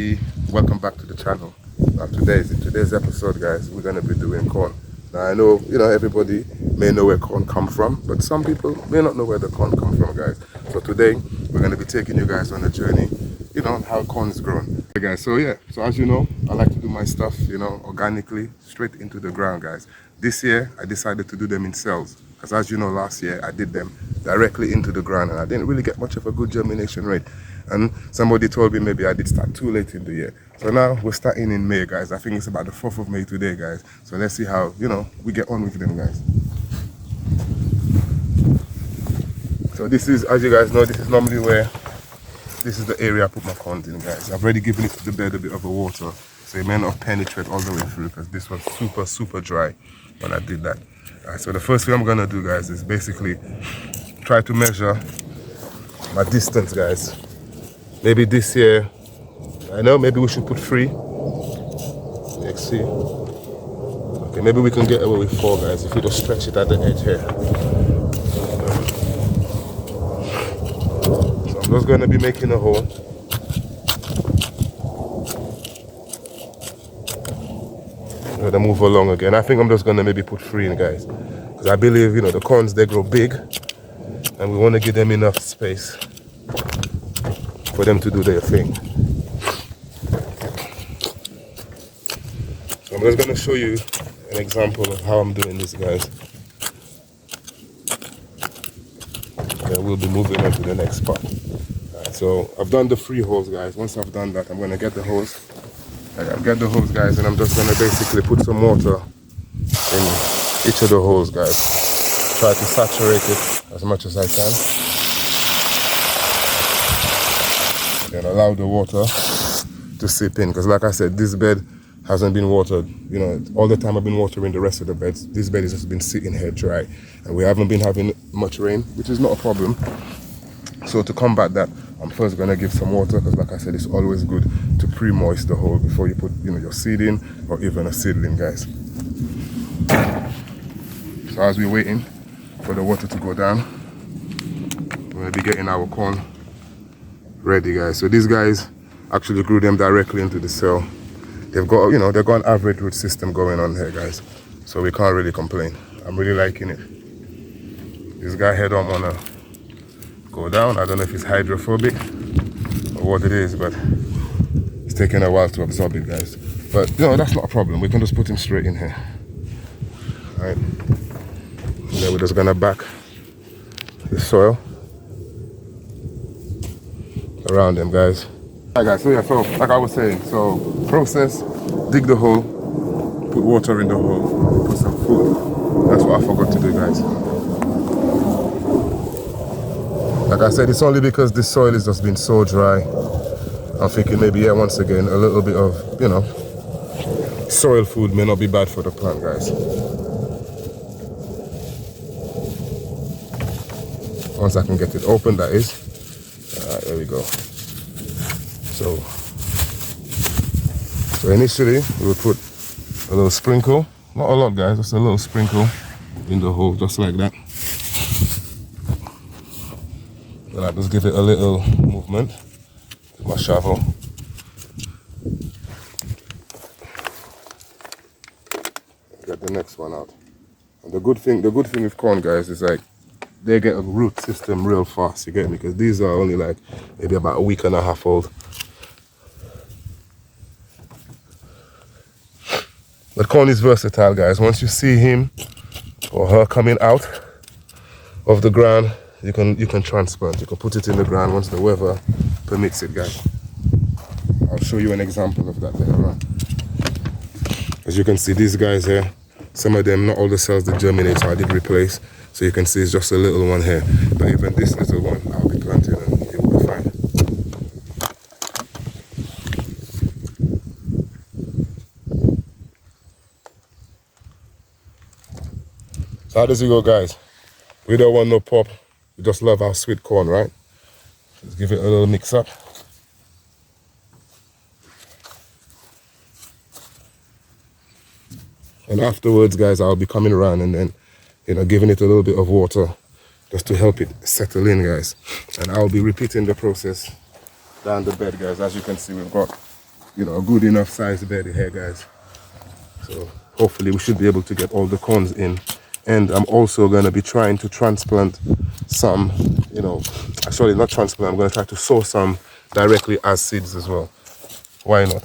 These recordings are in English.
everybody, welcome back to the channel. Now today's episode, guys, we're gonna be doing corn. Now I know, everybody may know where corn come from, but some people may not know where the corn come from, guys. So today we're gonna be taking you guys on a journey, on how corn is grown. Okay, guys, so as you know, I like to do my stuff, organically, straight into the ground, guys. This year I decided to do them in cells, because as you know, last year I did them directly into the ground and I didn't really get much of a good germination rate. And somebody told me maybe I did start too late in the year. So now we're starting in May, guys. I think it's about the 4th of May today, guys. So let's see how, we get on with them, guys. So this is, as you guys know, this is normally where, this is the area I put my corn in, guys. I've already given it to the bed a bit of a water, so it may not penetrate all the way through, because this was super, super dry when I did that. So the first thing I'm gonna do, guys, is basically try to measure my distance, guys. Maybe this year, I know, maybe we should put 3. Let's see. Okay, maybe we can get away with 4, guys, if we just stretch it at the edge here. So I'm just going to be making a hole. I'm going to move along again. I think I'm just going to maybe put 3 in, guys. Because I believe, the corns, they grow big. And we want to give them enough space for them to do their thing. So I'm just going to show you an example of how I'm doing this, guys. And we'll be moving on to the next part. Right, so I've done the 3 holes, guys. Once I've done that, I'm going to get the hose. I'll get the hose, guys, and I'm just going to basically put some water in each of the holes, guys. Try to saturate it as much as I can. And allow the water to seep in, because like I said, this bed hasn't been watered, all the time I've been watering the rest of the beds. This bed has just been sitting here dry, and we haven't been having much rain, which is not a problem. So to combat that, I'm first going to give some water, because like I said, it's always good to pre-moist the hole before you put your seed in, or even a seedling, guys. So as we're waiting for the water to go down, we're going to be getting our corn ready, guys. So these guys actually grew them directly into the cell. They've got, they've got an average root system going on here, guys. So we can't really complain. I'm really liking it. This guy here don't wanna go down. I don't know if it's hydrophobic or what it is, but it's taking a while to absorb it, guys. But that's not a problem. We can just put him straight in here. All right. And then we're just gonna back the soil around them, guys. Alright, guys, so like I was saying, so process, dig the hole, put water in the hole, put some food. That's what I forgot to do, guys. Like I said, it's only because this soil has just been so dry. I'm thinking maybe, once again, a little bit of, soil food may not be bad for the plant, guys. Once I can get it open, that is. Alright, there we go. So initially we will put a little sprinkle, not a lot, guys, just a little sprinkle in the hole, just like that. Then I just give it a little movement with my shovel. Get the next one out. And the good thing with corn, guys, is like they get a root system real fast, you get me? Because these are only like maybe about a week and a half old. But corn is versatile, guys. Once you see him or her coming out of the ground, you can transplant. You can put it in the ground once the weather permits it, guys. I'll show you an example of that later on. As you can see, these guys here, some of them, not all the cells that germinate, so I did replace. So you can see it's just a little one here. But even this little one, I'll be planting and it will be fine. So how does it go, guys? We don't want no pop. We just love our sweet corn, right? Let's give it a little mix up. And afterwards, guys, I'll be coming around and then, giving it a little bit of water just to help it settle in, guys. And I'll be repeating the process down the bed, guys. As you can see, we've got you know, a good enough size bed here, guys. So hopefully we should be able to get all the corns in. And I'm also going to be trying to transplant some, you know, actually not transplant, I'm going to try to sow some directly as seeds as well. Why not?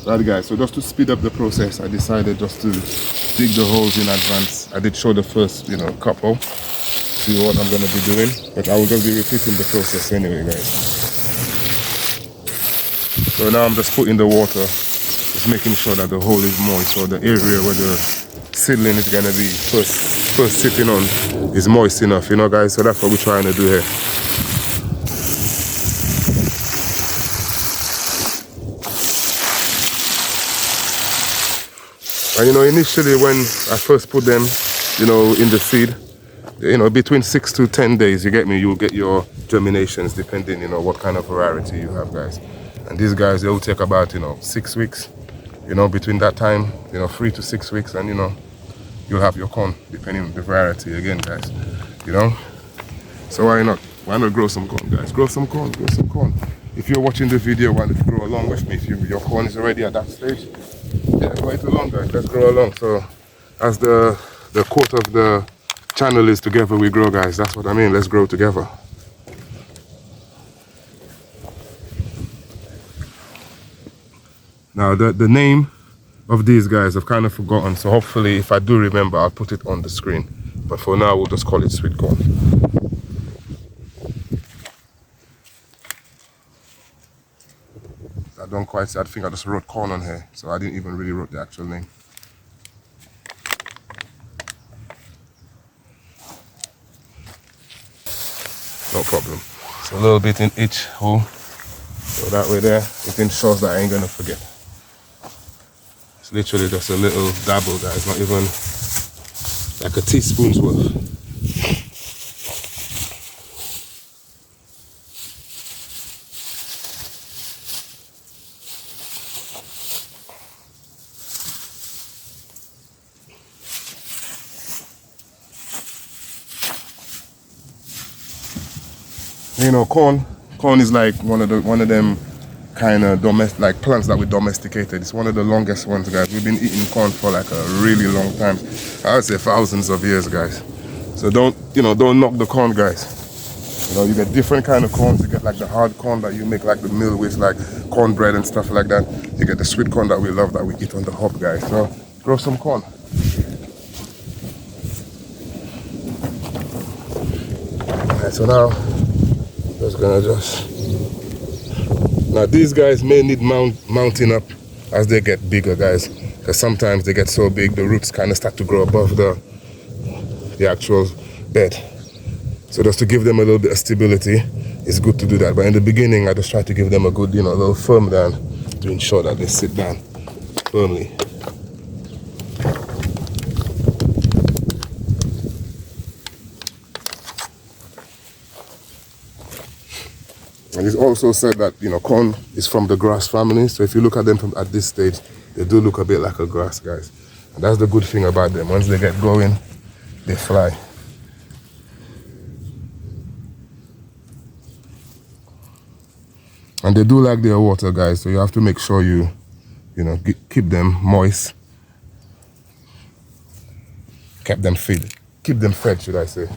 Right guys, so just to speed up the process, I decided just to dig the holes in advance. I did show the first, you know, couple, see what I'm going to be doing, but I will just be repeating the process anyway, guys. So now I'm just putting the water, just making sure that the hole is moist, so the area where the seedling is going to be first sitting on is moist enough, you know guys, so that's what we're trying to do here. And you know, initially when I first put them, you know, in the seed, you know, between 6 to 10 days, you get me, you'll get your germinations depending, you know, what kind of variety you have, guys. And these guys, they will take about, you know, 6 weeks, you know, between that time, you know, 3 to 6 weeks, and you know, you'll have your corn depending on the variety again, guys, you know. So why not grow some corn, guys? Grow some corn. If you're watching the video, why not grow along with me? If your corn is already at that stage, yeah, go it along, guys. Let's grow along. So as the quote of the channel is, together we grow, guys. That's what I mean. Let's grow together. Now the name of these guys I've kind of forgotten, so hopefully if I do remember I'll put it on the screen, but for now we'll just call it sweet corn. I don't quite see, I think I just wrote corn on here, so I didn't even really wrote the actual name. No problem. So a little bit in each hole, so that way there it ensures that I ain't gonna forget. It's literally just a little dabble, guys, not even like a teaspoon's worth. You know, corn is like one of them kind of like plants that we domesticated. It's one of the longest ones, guys. We've been eating corn for like a really long time. I would say thousands of years, guys. So don't knock the corn, guys. You know, you get different kind of corns. You get like the hard corn that you make like the meal with, like cornbread and stuff like that. You get the sweet corn that we love, that we eat on the hob, guys. So grow some corn. Alright, so now now these guys may need mounting up as they get bigger, guys, because sometimes they get so big the roots kind of start to grow above the actual bed. So just to give them a little bit of stability, it's good to do that. But in the beginning, I just try to give them a good, you know, little firm down to ensure that they sit down firmly. And it's also said that, you know, corn is from the grass family. So if you look at them at this stage, they do look a bit like a grass, guys. And that's the good thing about them. Once they get going, they fly. And they do like their water, guys. So you have to make sure you know, keep them moist. Keep them fed, should I say.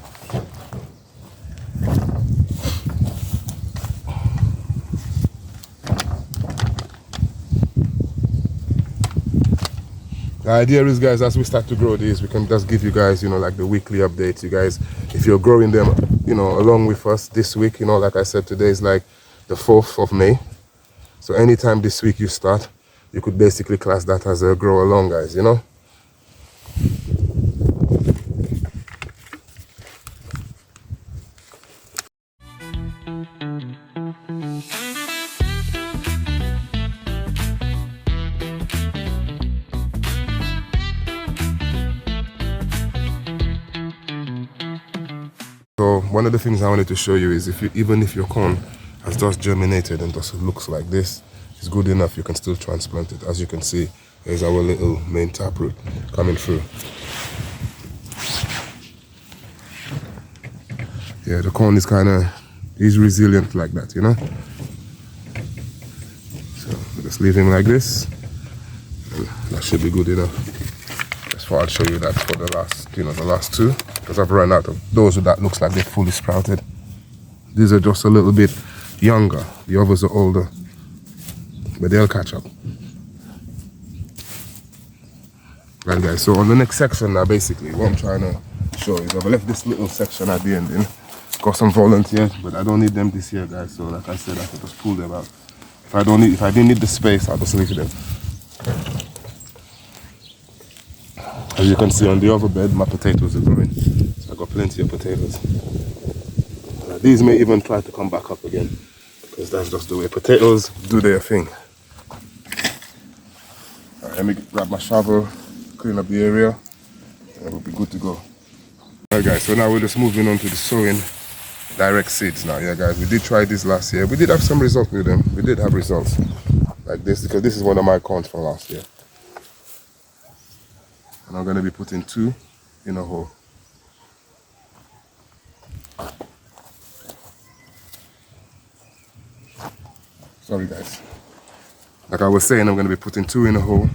The idea is, guys, as we start to grow these, we can just give you guys, you know, like the weekly updates. You guys, if you're growing them, you know, along with us this week, you know, like I said, today is like the 4th of May. So anytime this week you start, you could basically class that as a grow along, guys, you know. So one of the things I wanted to show you is even if your corn has just germinated and just looks like this, it's good enough, you can still transplant it. As you can see, there's our little main taproot coming through. Yeah, the corn is resilient like that, you know. So we just leave him like this, and that should be good enough. That's why I'll show you that for the last two, because I've run out of those that looks like they're fully sprouted. These are just a little bit younger. The others are older, but they'll catch up. Right, guys, so on the next section now, basically what I'm trying to show is I've left this little section at the end in. Got some volunteers, but I don't need them this year, guys, so like I said, I could just pull them out. If I didn't need the space, I'll just leave them. As you can see on the other bed, my potatoes are growing, so I've got plenty of potatoes. These may even try to come back up again, because that's just the way potatoes do their thing. Let me grab my shovel, clean up the area, and we'll be good to go. Alright guys, so now we're just moving on to the sowing direct seeds now. Yeah guys, we did try this last year. We did have some results with them. We did have results like this, because this is one of my corns from last year. And I'm going to be putting 2 in a hole. Sorry guys. Like I was saying, I'm going to be putting 2 in a hole.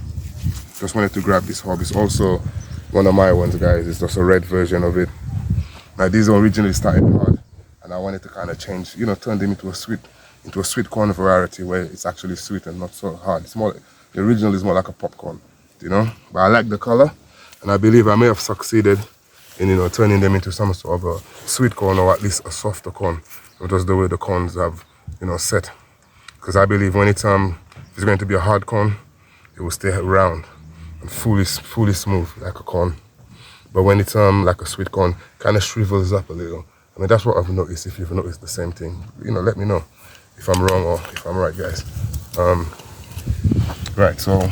Just wanted to grab this hob. It's also one of my ones, guys. It's just a red version of it. Now these originally started hard, and I wanted to kind of change, turn them into a sweet corn variety where it's actually sweet and not so hard. It's more, the original is more like a popcorn, But I like the color, and I believe I may have succeeded in, turning them into some sort of a sweet corn, or at least a softer corn, just the way the corns have, set. Because I believe when if it's going to be a hard corn, it will stay round and fully smooth like a corn. But when it's like a sweet corn, kind of shrivels up a little. I mean, that's what I've noticed. If you've noticed the same thing, let me know if I'm wrong or if I'm right, guys. Right, so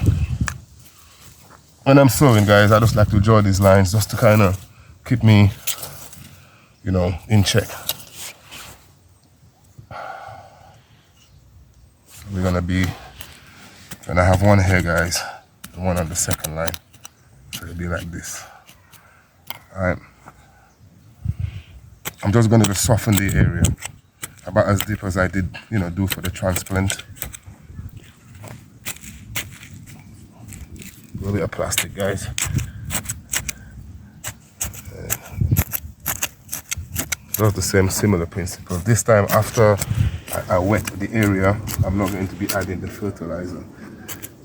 when I'm sowing, guys, I just like to draw these lines just to kind of keep me, in check. We're gonna have one here, guys, and one on the second line. So it'll be like this. Alright. I'm just gonna soften the area about as deep as I did, do for the transplant. A little bit of plastic, guys. Just the same similar principle. This time, after I wet the area, I'm not going to be adding the fertilizer,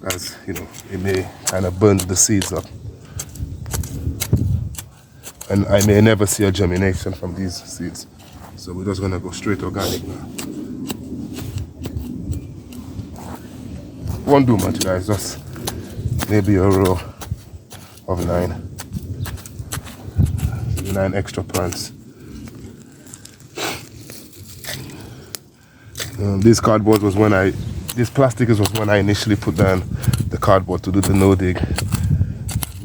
as it may kind of burn the seeds up, and I may never see a germination from these seeds. So we're just going to go straight organic now. Won't do much, guys, just maybe a row of 9 extra plants. This cardboard was this plastic was when I initially put down the cardboard to do the no dig.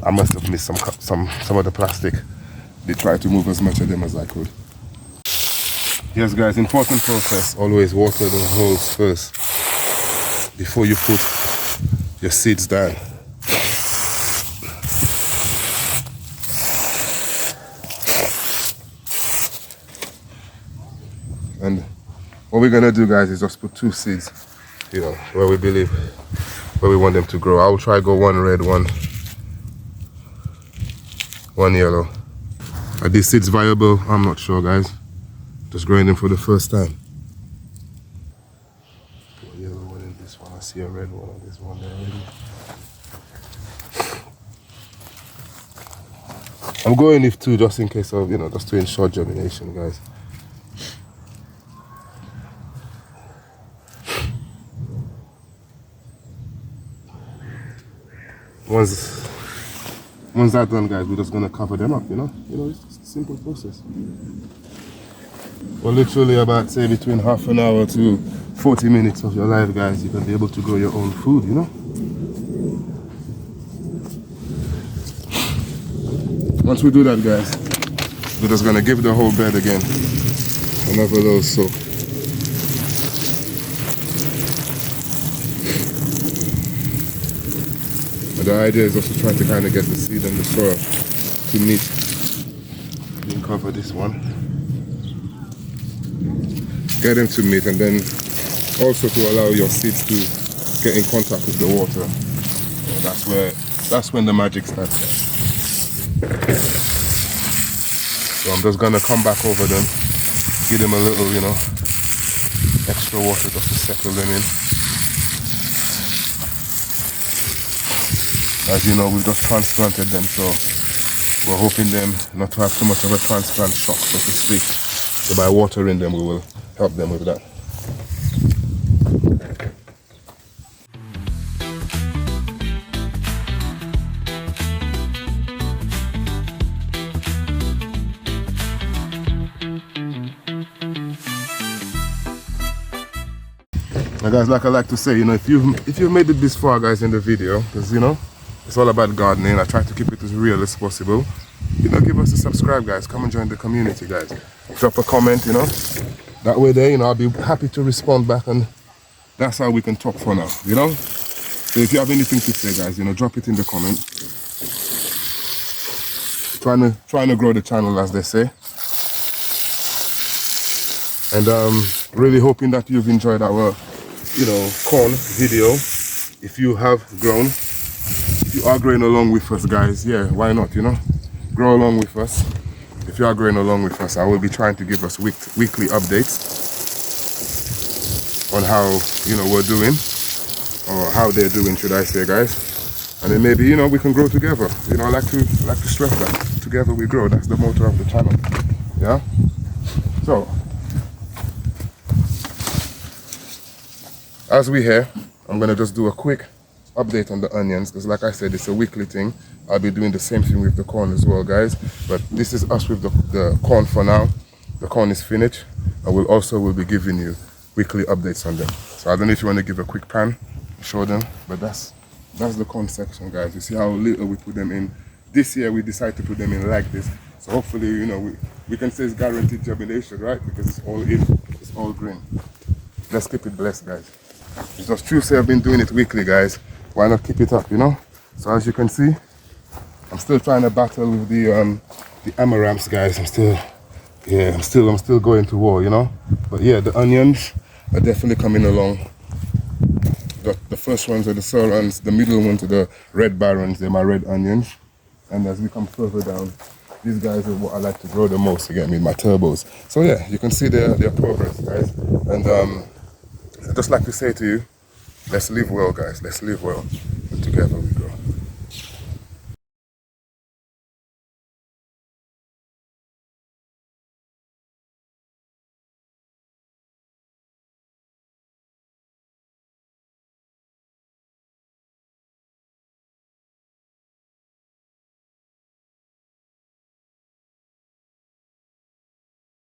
I must have missed some of the plastic. Did try to move as much of them as I could. Yes guys, important process, always water the holes first before you put your seeds down. And what we're gonna do, guys, is just put 2 seeds, where we want them to grow. I'll try go 1 red, one yellow. Are these seeds viable? I'm not sure, guys. Just growing them for the first time. Put a yellow one in this one. I see a red one on this one there already. I'm going with 2 just in case of, just to ensure germination, guys. Once that's done, guys, we're just gonna cover them up, it's just a simple process. Well, literally about, say, between half an hour to 40 minutes of your life, guys, you can be able to grow your own food, Once we do that, guys, we're just gonna give the whole bed again another little soak. But the idea is also trying to kind of get the seed and the soil to meet. Then cover this one. Get them to meet, and then also to allow your seeds to get in contact with the water. That's when the magic starts. So I'm just gonna come back over them, give them a little, you know, extra water just to settle them in. As you know, we've just transplanted them, so we're hoping them not to have too much of a transplant shock, so to speak. So by watering them, we will help them with that. Now guys, like I like to say, you know, if you've made it this far, guys, in the video, because, you know, it's all about gardening. I try to keep it as real as possible. You know, give us a subscribe, guys. Come and join the community, guys. Drop a comment, you know. That way there, you know, I'll be happy to respond back, and that's how we can talk for now, you know. So if you have anything to say, guys, you know, drop it in the comment. Trying to grow the channel, as they say. And really hoping that you've enjoyed our, you know, corn video. If you have grown, if you are growing along with us, guys, yeah, why not, you know, grow along with us. If you are growing along with us, I will be trying to give us weekly updates on how, you know, we're doing, or how they're doing, should I say, guys. And then maybe, you know, we can grow together. You know, I like to stress that together we grow. That's the motto of the channel. Yeah. So as we here, I'm gonna just do a quick update on the onions, because like I said, it's a weekly thing. I'll be doing the same thing with the corn as well, guys. But this is us with the corn for now. The corn is finished, and we'll be giving you weekly updates on them. So I don't know if you want to give a quick pan, show them, but that's the corn section, guys. You see how little we put them in. This year we decided to put them in like this. So hopefully, you know, we can say it's guaranteed germination, right? Because it's all in, it's all green. Let's keep it blessed, guys. It's just true, say I've been doing it weekly, guys. Why not keep it up, you know? So as you can see, I'm still trying to battle with the amaranths, guys. I'm still going to war, you know? But yeah, the onions are definitely coming along. The first ones are the sorans, the middle ones are the red barons, they're my red onions. And as we come further down, these guys are what I like to grow the most, you get me, my turbos. So yeah, you can see their progress, guys. And I'd just like to say to you, let's live well, guys. Let's live well. And together we grow.